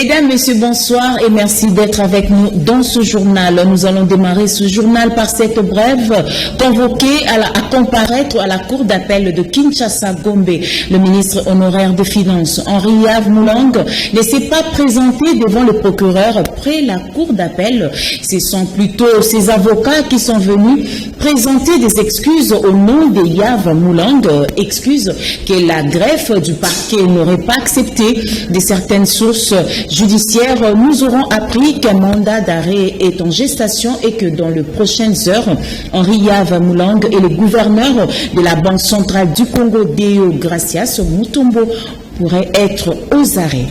Mesdames, Messieurs, bonsoir et merci d'être avec nous dans ce journal. Nous allons démarrer ce journal par cette brève convoquée à comparaître à la Cour d'appel de Kinshasa-Gombe. Le ministre honoraire des Finances, Henri-Yves Moulang, ne s'est pas présenté devant le procureur près la Cour d'appel. Ce sont plutôt ses avocats qui sont venus présenter des excuses au nom de Yves Moulang, excuses que la greffe du parquet n'aurait pas acceptées. De certaines sources judiciaires nous aurons appris qu'un mandat d'arrêt est en gestation et que dans les prochaines heures, Henri-Yves Moulang et le gouverneur de la Banque centrale du Congo, Deo Gracias Mutombo, pourraient être aux arrêts.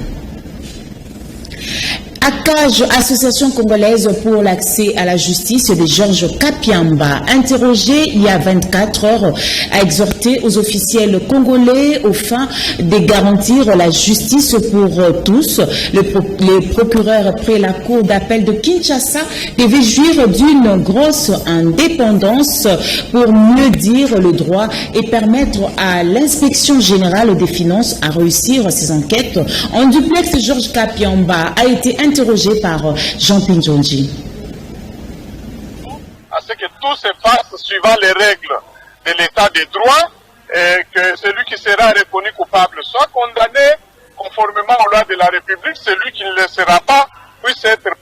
ACAJ, Association congolaise pour l'accès à la justice de Georges Kapiamba, interrogé il y a 24 heures, a exhorté aux officiels congolais aux fins de garantir la justice pour tous. Les procureurs près la Cour d'appel de Kinshasa devaient jouir d'une grosse indépendance pour mieux dire le droit et permettre à l'inspection générale des finances à réussir ses enquêtes. En duplex, Georges Kapiamba a été interrogé par Jean Pinjonji. À ce que tout se fasse suivant les règles de l'état de droit et que celui qui sera reconnu coupable soit condamné conformément aux lois de la République, celui qui ne le sera pas puisse être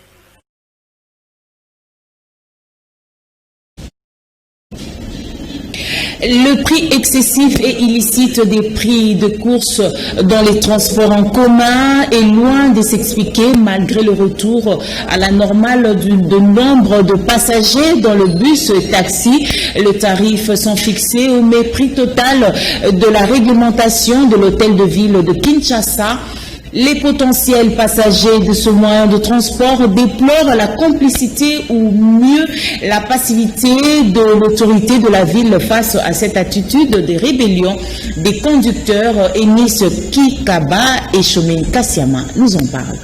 Le prix excessif et illicite des prix de course dans les transports en commun est loin de s'expliquer malgré le retour à la normale de nombre de passagers dans le bus et taxi. Les tarifs sont fixés au mépris total de la réglementation de l'hôtel de ville de Kinshasa. Les potentiels passagers de ce moyen de transport déplorent la complicité ou mieux la passivité de l'autorité de la ville face à cette attitude de rébellion des conducteurs. Enis Kikaba et Chomen Kassiama nous en parlent.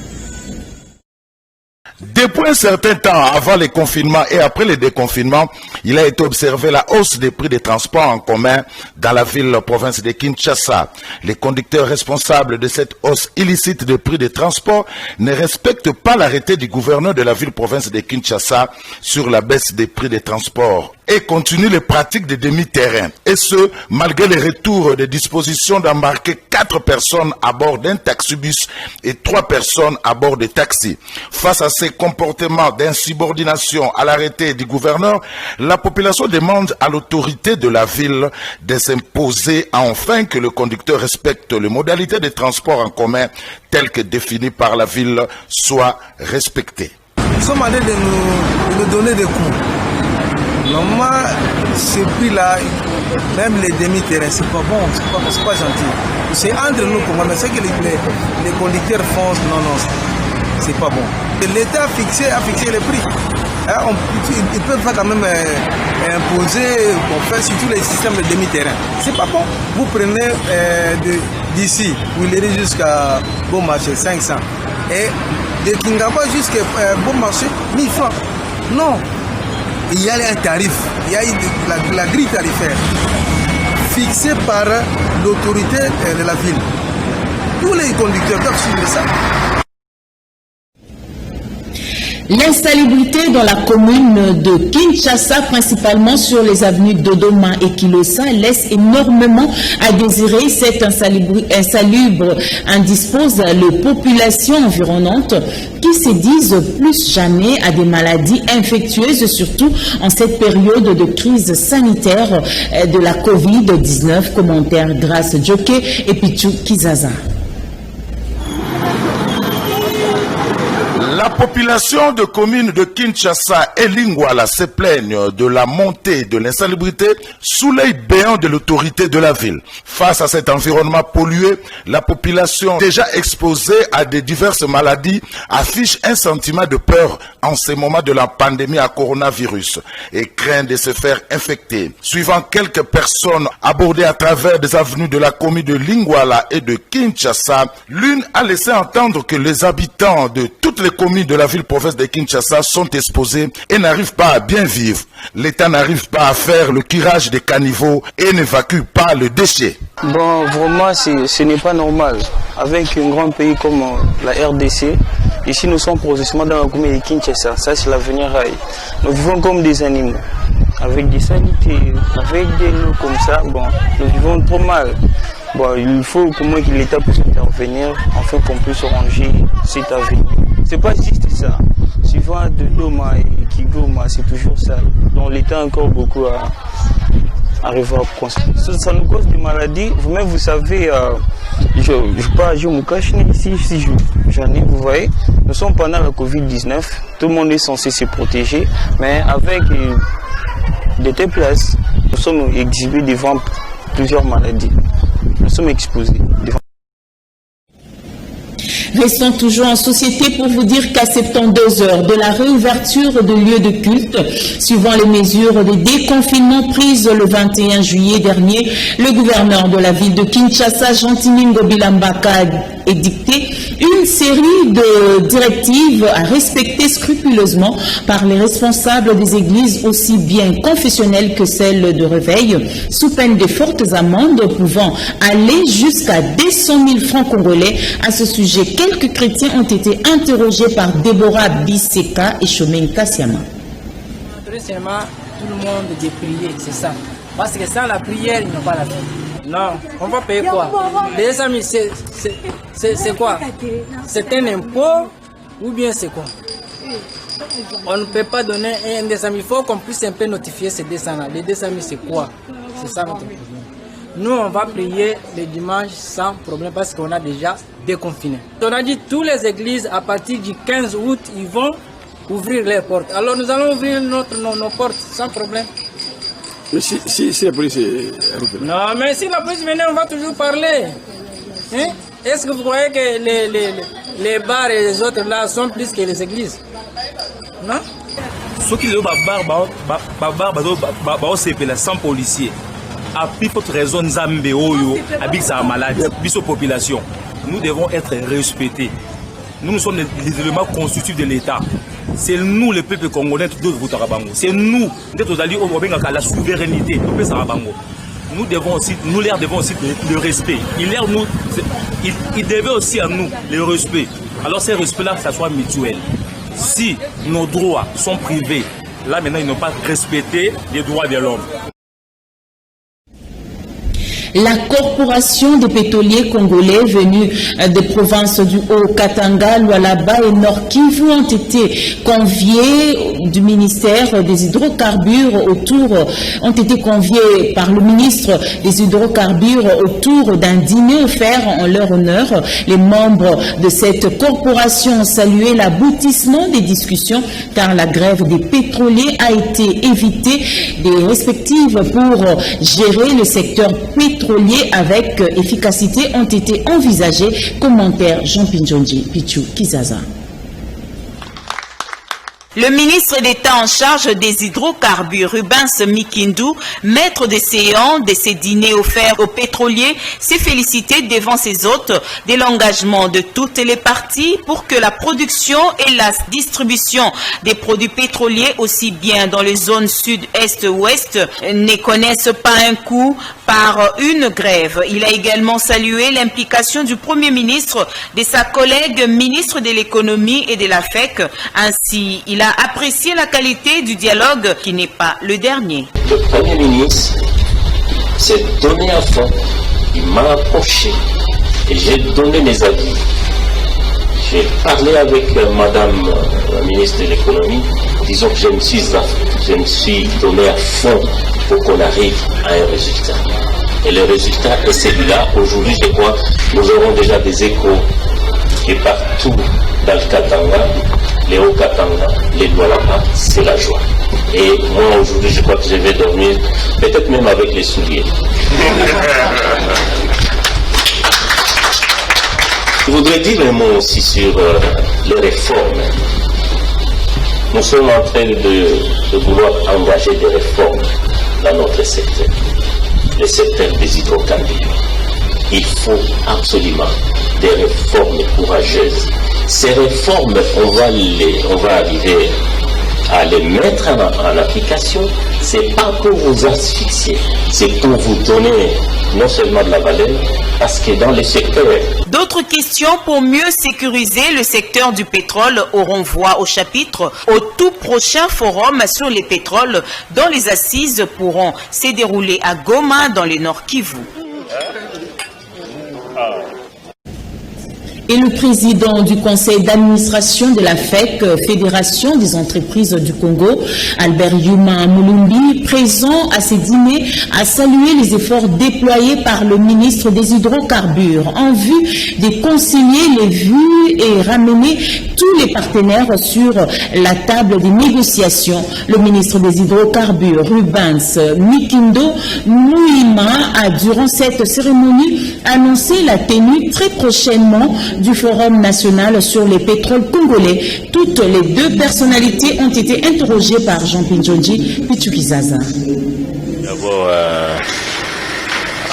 Depuis un certain temps, avant les confinements et après les déconfinements, il a été observé la hausse des prix des transports en commun dans la ville-province de Kinshasa. Les conducteurs responsables de cette hausse illicite des prix des transports ne respectent pas l'arrêté du gouverneur de la ville-province de Kinshasa sur la baisse des prix des transports et continuent les pratiques de demi-terrain. Et ce, malgré les retours des dispositions d'embarquer 4 personnes à bord d'un taxibus et 3 personnes à bord de taxis. Face à ces comportements d'insubordination à l'arrêté du gouverneur, la population demande à l'autorité de la ville de s'imposer enfin que le conducteur respecte les modalités de transport en commun telles que définies par la ville soient respectées. Ils sont allés de nous donner des coups. Normalement, ce prix-là, même les demi-terrains, c'est pas bon, c'est pas gentil. C'est entre nous, mais ce que les conducteurs font, non, c'est pas bon. L'État a fixé les prix. Ils peuvent pas quand même imposer, faire surtout les systèmes de demi-terrain. C'est pas bon. Vous prenez d'ici, vous irez jusqu'à Bon Marché, 500. Et de Kingaba jusqu'à Bon Marché, 1000 francs. Non. Il y a un tarif, il y a la grille tarifaire fixée par l'autorité de la ville. Tous les conducteurs doivent suivre ça. L'insalubrité dans la commune de Kinshasa, principalement sur les avenues Dodoma et Kilosa, laisse énormément à désirer. Cette insalubre indispose les populations environnantes qui se disent plus jamais à des maladies infectieuses, surtout en cette période de crise sanitaire de la Covid-19. Commentaire Grâce Djoké et Pichou Kizaza. La population de communes de Kinshasa et Lingwala se plaignent de la montée de l'insalubrité sous l'œil béant de l'autorité de la ville. Face à cet environnement pollué, la population déjà exposée à de diverses maladies affiche un sentiment de peur en ces moments de la pandémie à coronavirus et craint de se faire infecter. Suivant quelques personnes abordées à travers des avenues de la commune de Lingwala et de Kinshasa, l'une a laissé entendre que les habitants de toutes les communes de la ville-province de Kinshasa sont exposés et n'arrivent pas à bien vivre. L'État n'arrive pas à faire le curage des caniveaux et n'évacue pas le déchet. Bon, vraiment, ce n'est pas normal. Avec un grand pays comme la RDC, ici nous sommes progressivement dans la commune de Kinshasa. Ça, c'est l'avenir. Nous vivons comme des animaux, avec des sanités, avec des lots comme ça. Bon, nous vivons trop mal. Bon, il faut que l'État puisse intervenir afin qu'on puisse ranger cet avenir. C'est pas juste ça. Suivant de Doma et Kigoma, c'est toujours ça. Donc l'État a encore beaucoup à revoir. Ça nous cause des maladies. Vous-même, vous savez, je me cache ici, si j'en ai, vous voyez. Nous sommes pendant la Covid-19. Tout le monde est censé se protéger. Mais avec de telles places, nous sommes exhibés devant plusieurs maladies. Nous sommes exposés devant. Restons toujours en société pour vous dire qu'à 72 heures de la réouverture de lieux de culte, suivant les mesures de déconfinement prises le 21 juillet dernier, le gouverneur de la ville de Kinshasa, Jean-Timingo Bilambaka, a édicté une série de directives à respecter scrupuleusement par les responsables des églises aussi bien confessionnelles que celles de réveil, sous peine de fortes amendes pouvant aller jusqu'à 200 000 francs congolais. À ce sujet, quelques chrétiens ont été interrogés par Déborah Bisseka et Chomen Kassiama. Seulement tout le monde de prier, c'est ça. Parce que sans la prière, ils n'ont pas la vie. Non, on va payer quoi? Les amis, c'est quoi? C'est un impôt ou bien c'est quoi? On ne peut pas donner un des amis. Il faut qu'on puisse un peu notifier ces 200 là. Les 200 000, c'est quoi? C'est ça notre problème. Nous, on va prier le dimanche sans problème parce qu'on a déjà déconfiné. On a dit toutes les églises, à partir du 15 août, ils vont ouvrir les portes. Alors nous allons ouvrir nos portes sans problème. Mais si la police est... Non, mais si la police venait, on va toujours parler. Hein? Est-ce que vous croyez que les bars et les autres là sont plus que les églises? Non? Ceux qui ont des sans policiers. À plus forte raison, Nzambe Oyo, habite sa maladie, sa population. Nous devons être respectés. Nous sommes les éléments constitutifs de l'État. C'est nous, le peuple congolais, c'est nous, la souveraineté. Nous leur devons aussi le respect. Ils devaient aussi à nous le respect. Alors, ce respect-là, ça soit mutuel. Si nos droits sont privés, là maintenant, ils n'ont pas respecté les droits de l'homme. La corporation des pétroliers congolais venus des provinces du Haut-Katanga, Lualaba et Nord-Kivu ont été conviés du ministère des hydrocarbures ont été conviés par le ministre des hydrocarbures autour d'un dîner offert en leur honneur. Les membres de cette corporation ont salué l'aboutissement des discussions car la grève des pétroliers a été évitée. Des respectives pour gérer le secteur pétrolier avec efficacité ont été envisagés. Commentaire Jean Pinjonji Pichou Kizaza. Le ministre d'État en charge des hydrocarbures, Rubens Mikindu, maître des séants de ces dîners offerts aux pétroliers, s'est félicité devant ses hôtes de l'engagement de toutes les parties pour que la production et la distribution des produits pétroliers, aussi bien dans les zones sud-est ou ouest, ne connaissent pas un coup par une grève. Il a également salué l'implication du Premier ministre, de sa collègue ministre de l'économie et de la FEC. Ainsi, il a apprécié la qualité du dialogue qui n'est pas le dernier. Le Premier ministre s'est donné à fond, il m'a approché et j'ai donné mes avis. J'ai parlé avec Madame la ministre de l'économie, disons que je me suis donné à fond pour qu'on arrive à un résultat. Et le résultat est celui-là. Aujourd'hui, je crois, nous aurons déjà des échos et partout dans le Katanga, les Hauts-Katanga, les Lualaba, c'est la joie. Et moi, aujourd'hui, je crois que je vais dormir, peut-être même avec les souliers. Je voudrais dire un mot aussi sur les réformes. Nous sommes en train de vouloir engager des réformes dans notre secteur, le secteur des hydrocarbures. Il faut absolument des réformes courageuses. Ces réformes, on va arriver à les mettre en application. C'est pas pour vous asphyxier, c'est pour vous donner non seulement de la valeur, parce que dans les secteurs... D'autres questions pour mieux sécuriser le secteur du pétrole auront voix au chapitre au tout prochain forum sur les pétroles dont les assises pourront se dérouler à Goma dans le Nord Kivu. Et le président du conseil d'administration de la FEC, Fédération des entreprises du Congo, Albert Yuma Mulumbi, présent à ce dîner, a salué les efforts déployés par le ministre des Hydrocarbures en vue de concilier les vues et ramener tous les partenaires sur la table des négociations. Le ministre des Hydrocarbures, Rubens Mikindo Mouima, a durant cette cérémonie annoncé la tenue très prochainement du Forum national sur les pétroles congolais. Toutes les deux personnalités ont été interrogées par Jean Pinjonji Pichukizaza. D'abord,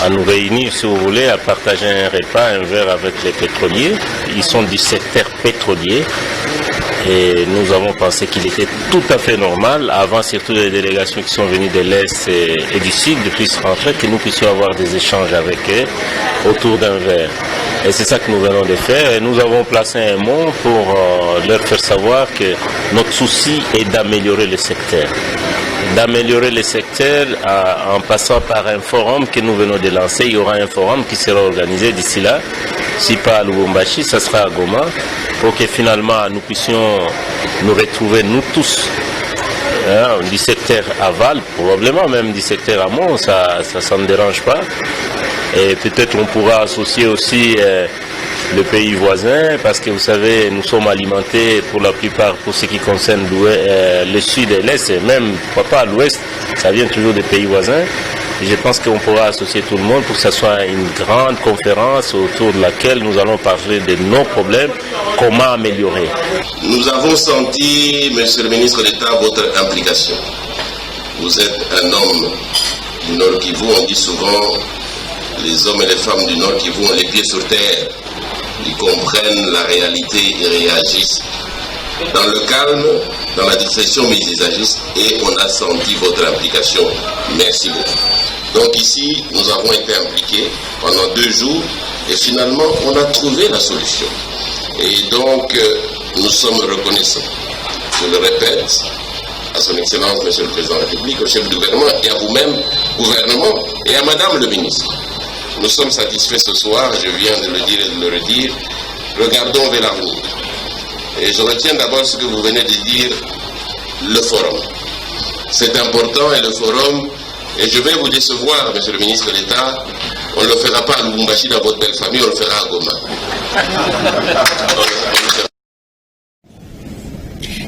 à nous réunir, si vous voulez, à partager un repas, un verre avec les pétroliers. Ils sont du secteur pétrolier. Et nous avons pensé qu'il était tout à fait normal, avant surtout les délégations qui sont venues de l'Est et du Sud, puissent rentrer, que nous puissions avoir des échanges avec eux autour d'un verre. Et c'est ça que nous venons de faire. Et nous avons placé un mot pour leur faire savoir que notre souci est d'améliorer le secteur. D'améliorer le secteur en passant par un forum que nous venons de lancer. Il y aura un forum qui sera organisé d'ici là, si pas à Lubumbashi, ça sera à Goma, pour que finalement nous puissions nous retrouver, nous tous, du secteur aval, probablement même du secteur amont, ça ne dérange pas. Et peut-être on pourra associer aussi le pays voisin, parce que vous savez, nous sommes alimentés pour la plupart, pour ce qui concerne le sud et l'est, et même, pourquoi pas, l'ouest, ça vient toujours des pays voisins. Et je pense qu'on pourra associer tout le monde pour que ce soit une grande conférence autour de laquelle nous allons parler de nos problèmes, comment améliorer. Nous avons senti, Monsieur le ministre d'État, votre implication. Vous êtes un homme du Nord Kivu, on dit souvent, les hommes et les femmes du Nord Kivu ont les pieds sur terre. Ils comprennent la réalité et réagissent dans le calme, dans la discrétion, mais ils agissent et on a senti votre implication. Merci beaucoup. Donc ici, nous avons été impliqués pendant 2 jours et finalement, on a trouvé la solution. Et donc, nous sommes reconnaissants. Je le répète, à son Excellence, Monsieur le Président de la République, au chef du gouvernement et à vous-même, gouvernement, et à Madame le ministre. Nous sommes satisfaits ce soir, je viens de le dire et de le redire. Regardons vers l'avenir. Et je retiens d'abord ce que vous venez de dire, le forum. C'est important et le forum, et je vais vous décevoir, Monsieur le ministre d'État, on ne le fera pas à Lubumbashi dans votre belle famille, on le fera à Goma.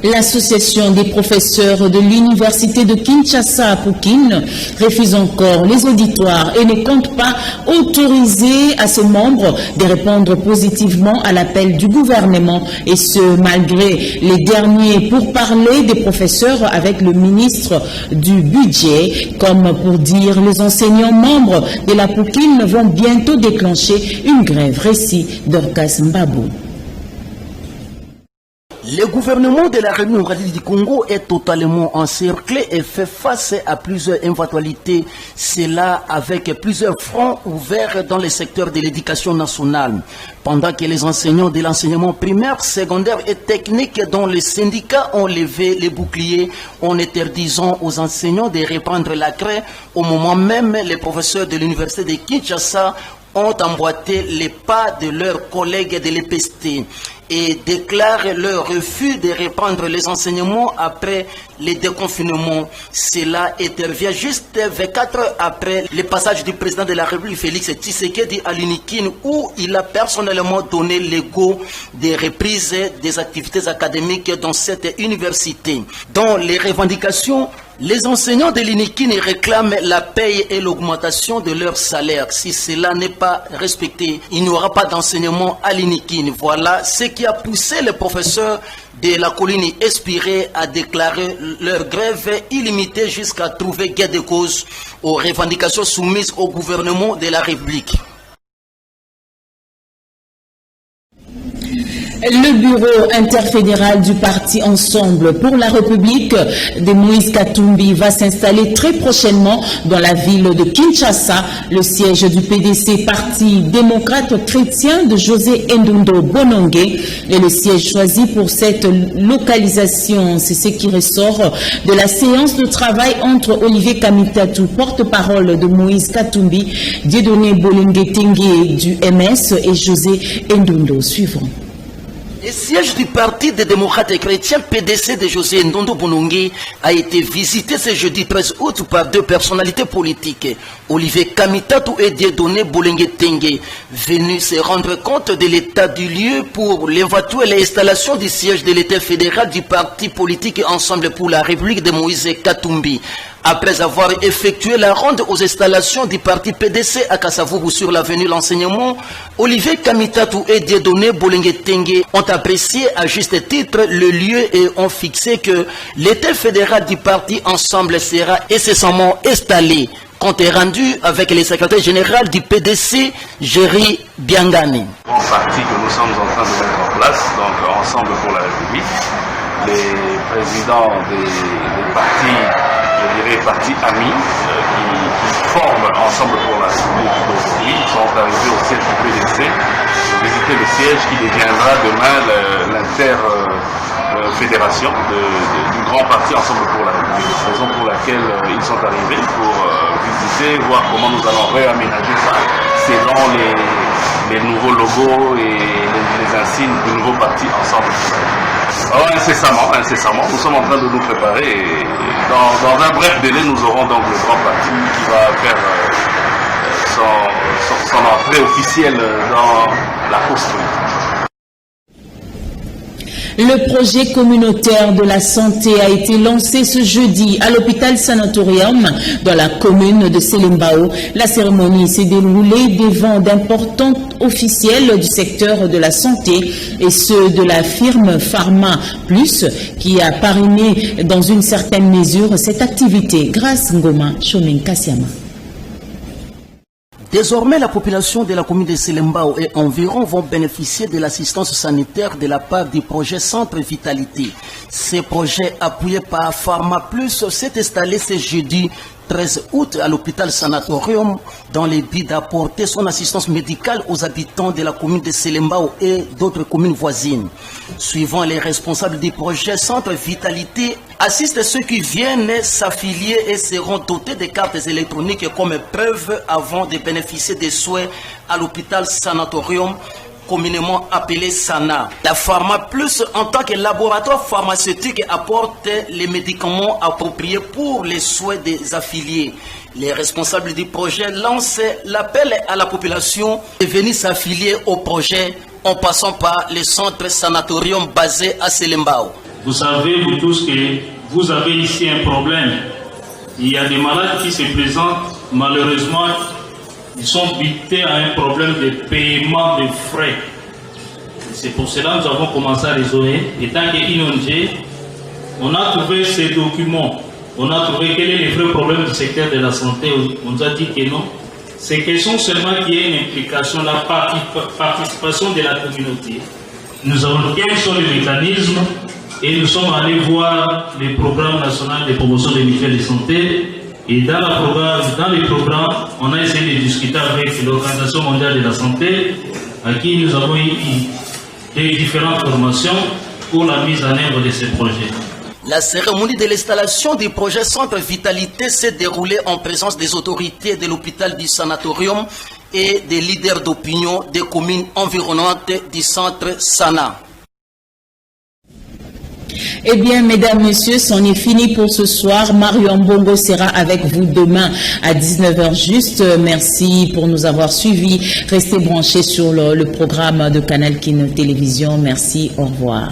L'association des professeurs de l'université de Kinshasa à Poukine refuse encore les auditoires et ne compte pas autoriser à ses membres de répondre positivement à l'appel du gouvernement, et ce malgré les derniers pourparlers des professeurs avec le ministre du budget, comme pour dire les enseignants membres de la Poukine vont bientôt déclencher une grève. Récit d'Orcas Mbabou. Le gouvernement de la République démocratique du Congo est totalement encerclé et fait face à plusieurs éventualités. Cela avec plusieurs fronts ouverts dans le secteur de l'éducation nationale. Pendant que les enseignants de l'enseignement primaire, secondaire et technique dont les syndicats ont levé les boucliers en interdisant aux enseignants de reprendre la craie, au moment même les professeurs de l'université de Kinshasa ont emboîté les pas de leurs collègues de l'EPST et déclarent leur refus de reprendre les enseignements après les déconfinements. Cela intervient juste 24 heures après le passage du président de la République, Félix Tshisekedi, à l'UNIKIN, où il a personnellement donné le go des reprises des activités académiques dans cette université. Dans les revendications, les enseignants de l'UNIKIN réclament la paye et l'augmentation de leur salaire. Si cela n'est pas respecté, il n'y aura pas d'enseignement à l'UNIKIN. Voilà ce qui a poussé les professeurs de la colonie Espiré à déclarer leur grève illimitée jusqu'à trouver gain de cause aux revendications soumises au gouvernement de la République. Le bureau interfédéral du parti Ensemble pour la République de Moïse Katumbi va s'installer très prochainement dans la ville de Kinshasa. Le siège du PDC, Parti démocrate chrétien de José Ndundo Bonongué, est le siège choisi pour cette localisation. C'est ce qui ressort de la séance de travail entre Olivier Kamitatou, porte-parole de Moïse Katumbi, Dieudonné Bolongué Tengue du MS et José Ndundo. Suivant. Le siège du Parti des démocrates chrétiens PDC de José Ndondo Bonongué a été visité ce jeudi 13 août par deux personnalités politiques, Olivier Kamitatou et Dieudonné Bolongué Tengue, venus se rendre compte de l'état du lieu pour l'éventuelle installation du siège de l'État fédéral du Parti politique Ensemble pour la République de Moïse Katumbi. Après avoir effectué la ronde aux installations du parti PDC à Kassavourou sur l'avenue L'Enseignement, Olivier Kamitatou et Dieudonné Bolongué Tengue ont apprécié à juste titre le lieu et ont fixé que l'État fédéral du parti Ensemble sera incessamment installé. Compte rendu avec le secrétaire général du PDC, Jerry Biangani. Bon parti que nous sommes en train de mettre en place, donc Ensemble pour la République, les présidents des partis, je dirais partis amis, qui forment Ensemble pour la République d'aujourd'hui, sont arrivés au siège du PDC pour visiter le siège qui deviendra demain l'inter-fédération du grand parti Ensemble pour la République. Raison pour laquelle ils sont arrivés pour visiter, voir comment nous allons réaménager ça selon les nouveaux logos et les insignes du nouveau parti Ensemble pour la République. Alors, incessamment, nous sommes en train de nous préparer et dans un bref délai, nous aurons donc le grand parti qui va faire son entrée officielle dans la cause politique. Le projet communautaire de la santé a été lancé ce jeudi à l'hôpital Sanatorium dans la commune de Selembao. La cérémonie s'est déroulée devant d'importants officiels du secteur de la santé et ceux de la firme Pharma Plus qui a parrainé dans une certaine mesure cette activité. Grâce Ngoma Chomen Kassiama. Désormais, la population de la commune de Selembao et environ vont bénéficier de l'assistance sanitaire de la part du projet Centre Vitalité. Ce projet, appuyé par Pharma Plus, s'est installé ce jeudi 13 août à l'hôpital Sanatorium dans le but d'apporter son assistance médicale aux habitants de la commune de Selembao et d'autres communes voisines. Suivant les responsables du projet Centre Vitalité, assistent ceux qui viennent s'affilier et seront dotés de cartes électroniques comme preuve avant de bénéficier des soins à l'hôpital Sanatorium, communément appelé SANA. La Pharma Plus, en tant que laboratoire pharmaceutique, apporte les médicaments appropriés pour les soins des affiliés. Les responsables du projet lancent l'appel à la population de venir s'affilier au projet en passant par le centre sanatorium basé à Selembao. Vous savez, vous tous, que vous avez ici un problème. Il y a des malades qui se présentent, malheureusement, ils sont butés à un problème de paiement de frais. C'est pour cela que nous avons commencé à raisonner. Et tant qu'INONG, on a trouvé ces documents. On a trouvé quel est le vrai problème du secteur de la santé. On nous a dit que non. C'est question seulement qu'il y ait une implication, la participation de la communauté. Nous avons quels sont les mécanismes et nous sommes allés voir le programme national de promotion des mutuelles de santé. Et dans les programmes, on a essayé de discuter avec l'Organisation mondiale de la santé, à qui nous avons eu des différentes formations pour la mise en œuvre de ces projets. La cérémonie de l'installation du projet Centre Vitalité s'est déroulée en présence des autorités de l'hôpital du Sanatorium et des leaders d'opinion des communes environnantes du centre Sana. Eh bien, mesdames, messieurs, c'en est fini pour ce soir. Mario Mbongo sera avec vous demain à 19h juste. Merci pour nous avoir suivis. Restez branchés sur le programme de Canal Kin Télévision. Merci, au revoir.